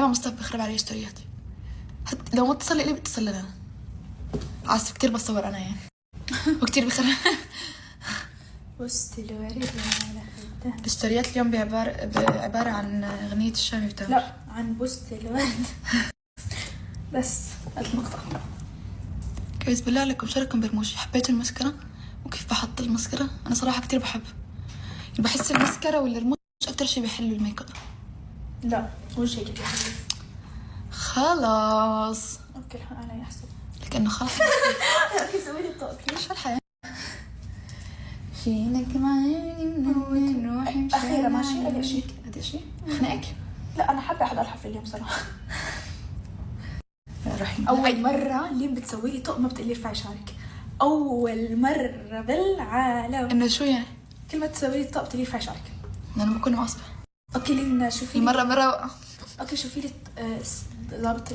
مصطفى بخرب علي ستورياتي. لو ما اتصل لي بتصل لنا. عصف كتير بصور انا يعني. وكتير بخرب. بص الورد على خده. الستوريات اليوم عبارة عن أغنية الشامي بتاعه. لا عن بوست الورد. بس المقطع. كويس بالله عليكم شو رايكم برموشي؟ حبيتوا المسكرة؟ وكيف بحط المسكرة؟ أنا صراحة كتير بحب. بحس المسكرة والرموش أكتر شي بيحلوا الميك اب. لا وجهي كده حلو. خلاص. اوكي الحق علي احسن. لكنه خلاص. اوكي سوي لي الطاقة. شو الحياة؟ فينك معاني من روحي أخيرا ماشي هذا شيء. هذا شيء؟ خنقك؟ لا أنا حابة أحضر الحفلة اليوم صراحة. رحيم. أول مرة لين بتسوي لي طقم بتقلي ارفعي شعرك. أول مرة بالعالم. إنه شو يعني؟ كل ما تسوي لي طقم بتقلي ارفعي شعرك. أنا بكون معصبة. أوكي لين شوفي لي. مرة. أوكي شوفي لي ضابط